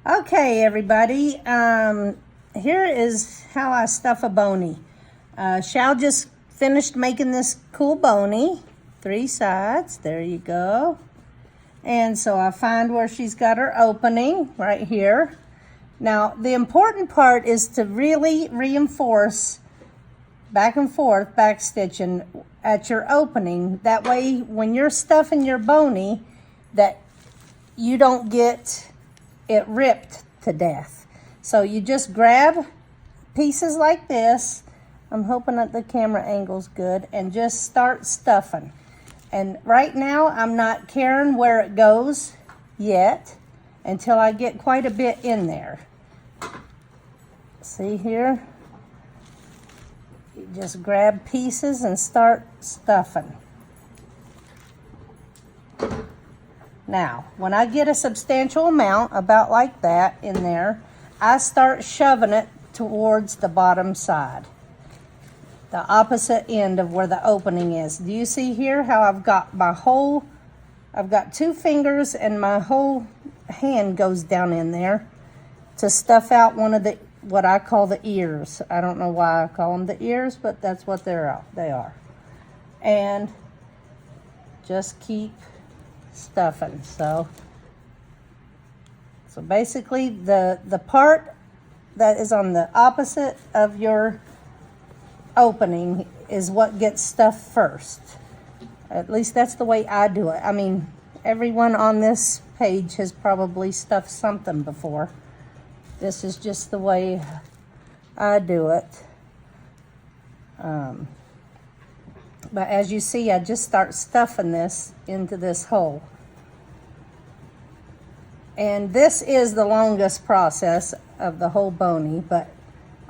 Okay, everybody. Here is how I stuff a Boney. Shal just finished making this cool Boney. 3 sides. There you go. And so I find where she's got her opening right here. Now, the important part is to really reinforce back and forth back stitching at your opening. That way, when you're stuffing your Boney, that you don't get it ripped to death. So you just grab pieces like this. I'm hoping that the camera angle's good, and just start stuffing. And right now I'm not caring where it goes yet until I get quite a bit in there. See here? You just grab pieces and start stuffing. Now, when I get a substantial amount, about like that in there, I start shoving it towards the bottom side, the opposite end of where the opening is. Do you see here how I've got 2 fingers and my whole hand goes down in there to stuff out one of the, what I call the ears. I don't know why I call them the ears, but that's what they are. And just keep stuffing. So basically the part that is on the opposite of your opening is what gets stuffed first. At least that's the way I do it. I mean, everyone on this page has probably stuffed something before. This is just the way I do it. But as you see, I just start stuffing this into this hole. And this is the longest process of the whole Boney, but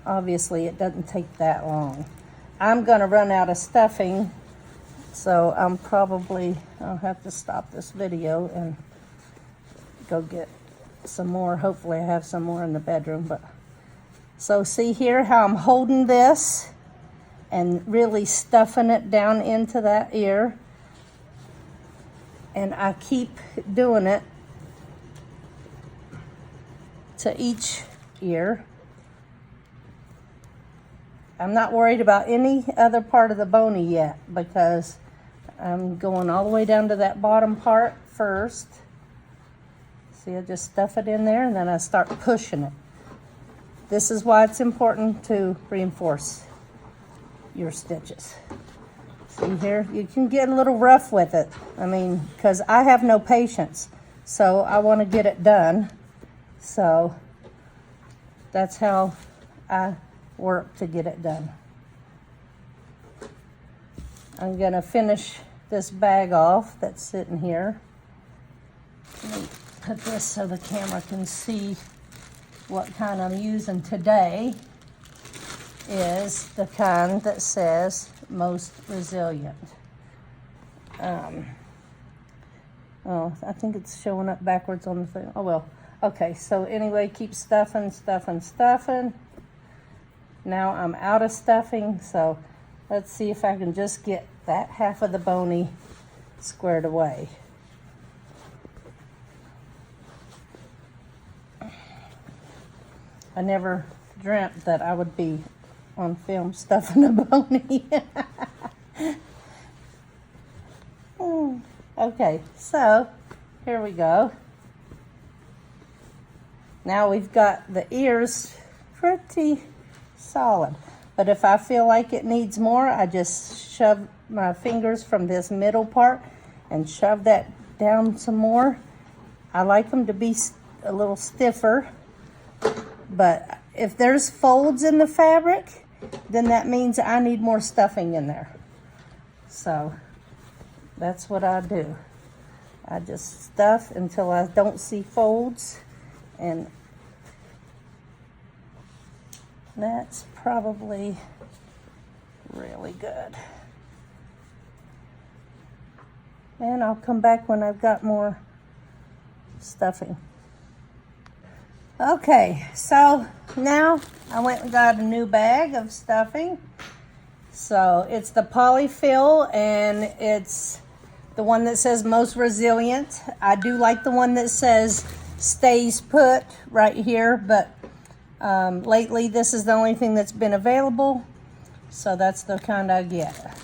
obviously it doesn't take that long. I'm gonna run out of stuffing, so I'll have to stop this video and go get some more. Hopefully I have some more in the bedroom. But so see here how I'm holding this and really stuffing it down into that ear. And I keep doing it to each ear. I'm not worried about any other part of the Boney yet because I'm going all the way down to that bottom part first. See, I just stuff it in there and then I start pushing it. This is why it's important to reinforce your stitches. See here, you can get a little rough with it. I mean, because I have no patience, so I want to get it done. So that's how I work to get it done. I'm gonna finish this bag off that's sitting here. Let me put this so the camera can see what kind I'm using today. Is the kind that says most resilient. Oh, I think it's showing up backwards on the thing. Oh well. Okay, so anyway, keep stuffing. Now I'm out of stuffing, so let's see if I can just get that half of the Boney squared away. I never dreamt that I would be on film stuffing a Boney. Okay, so here we go. Now we've got the ears pretty solid, but if I feel like it needs more, I just shove my fingers from this middle part and shove that down some more. I like them to be a little stiffer, but if there's folds in the fabric, then that means I need more stuffing in there. So that's what I do. I just stuff until I don't see folds, and that's probably really good. And I'll come back when I've got more stuffing. Okay, so now I went and got a new bag of stuffing. So it's the polyfill, and it's the one that says most resilient. I do like the one that says stays put right here, but lately this is the only thing that's been available, so that's the kind I get.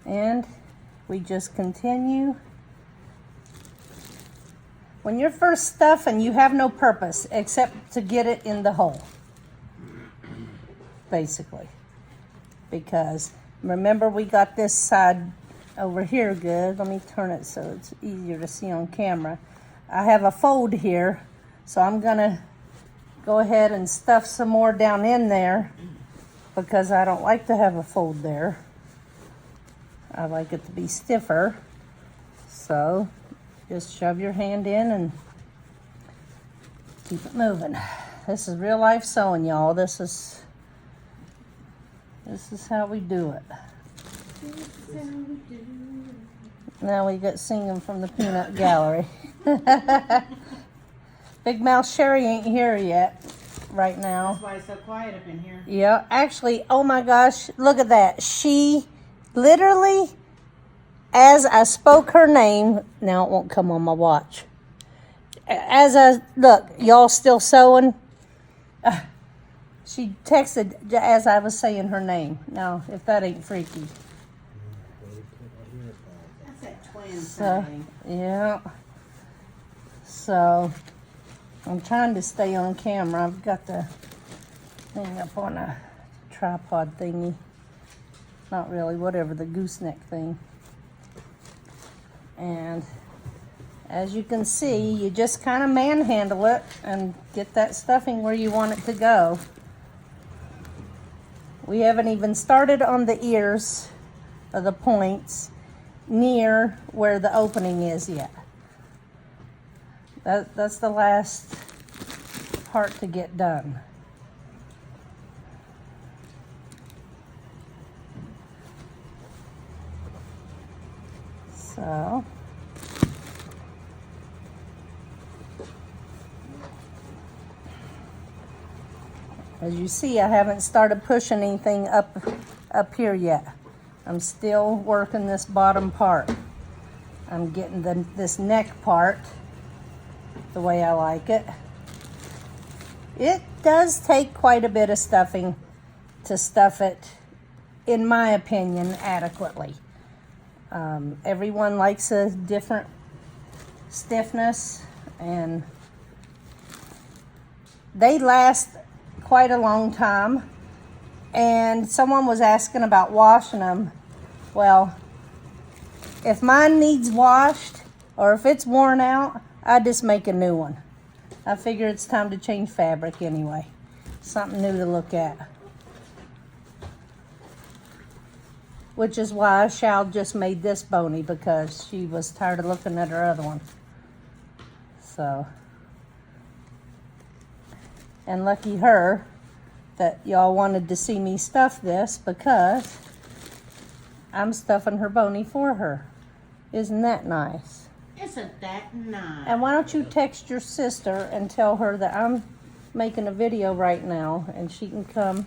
And we just continue. When you're first stuffing, you have no purpose except to get it in the hole, basically. Because remember, we got this side over here good. Let me turn it so it's easier to see on camera. I have a fold here, so I'm gonna go ahead and stuff some more down in there because I don't like to have a fold there. I like it to be stiffer. So just shove your hand in and keep it moving. This is real life sewing, y'all. This is how we do it. Now we got singing from the peanut gallery. Big Mouth Sherry ain't here yet right now. That's why it's so quiet up in here. Yeah, actually, oh my gosh, look at that. She literally, as I spoke her name, now it won't come on my watch. Look, y'all still sewing? She texted as I was saying her name. Now, if that ain't freaky. That's that twin So, thing. yeah. So, I'm trying to stay on camera. I've got the thing up on a tripod thingy. Not really, whatever, the gooseneck thing. And as you can see, you just kind of manhandle it and get that stuffing where you want it to go. We haven't even started on the ears of the points near where the opening is yet. That's the last part to get done. So, as you see, I haven't started pushing anything up here yet. I'm still working this bottom part. I'm getting this neck part the way I like it. It does take quite a bit of stuffing to stuff it, in my opinion, adequately. Everyone likes a different stiffness, and they last quite a long time. And someone was asking about washing them. Well, if mine needs washed or if it's worn out, I just make a new one. I figure it's time to change fabric anyway. Something new to look at. Which is why Shal just made this Boney, because she was tired of looking at her other one. So, and lucky her that y'all wanted to see me stuff this, because I'm stuffing her Boney for her. Isn't that nice? Isn't that nice? And why don't you text your sister and tell her that I'm making a video right now, and she can come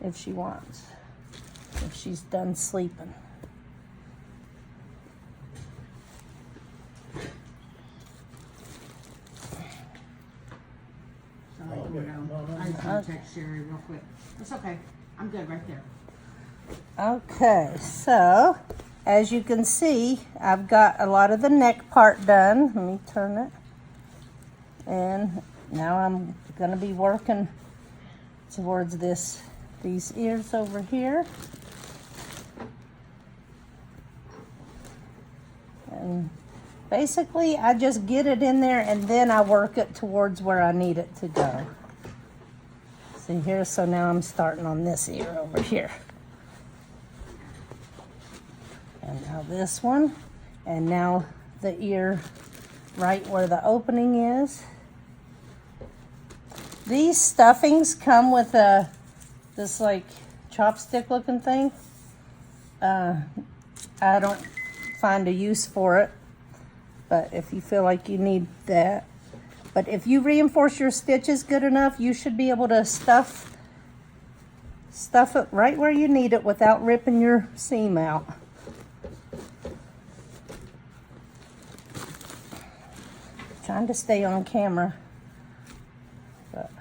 if she wants, if she's done sleeping. Sorry, I just want to text Sherry real quick. It's okay. I'm good right there. Okay, so as you can see, I've got a lot of the neck part done. Let me turn it. And now I'm going to be working towards these ears over here. And basically, I just get it in there and then I work it towards where I need it to go. See here, so now I'm starting on this ear over here. And now this one, and now the ear right where the opening is. These stuffings come with this like chopstick looking thing. I don't find a use for it, but if you feel like you need that. But if you reinforce your stitches good enough, you should be able to stuff it right where you need it without ripping your seam out. trying to stay on camera. But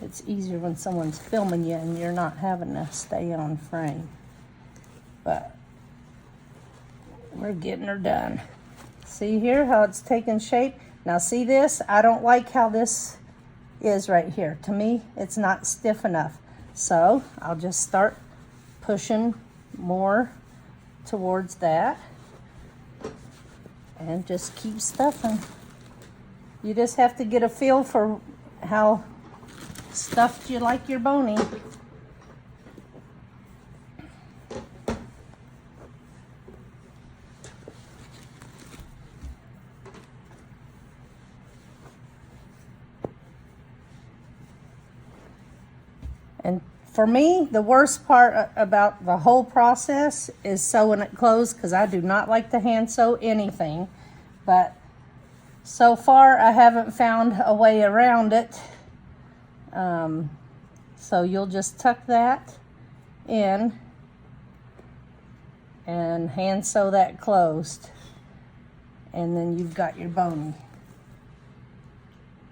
it's easier when someone's filming you and you're not having to stay on frame. But we're getting her done. See here how it's taking shape? Now see this? I don't like how this is right here. To me, it's not stiff enough. So I'll just start pushing more towards that and just keep stuffing. You just have to get a feel for how stuffed you like your Boney. And for me, the worst part about the whole process is sewing it closed, because I do not like to hand sew anything. But so far, I haven't found a way around it. So you'll just tuck that in and hand sew that closed. And then you've got your Boney.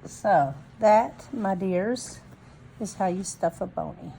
So that, my dears, is how you stuff a Boney.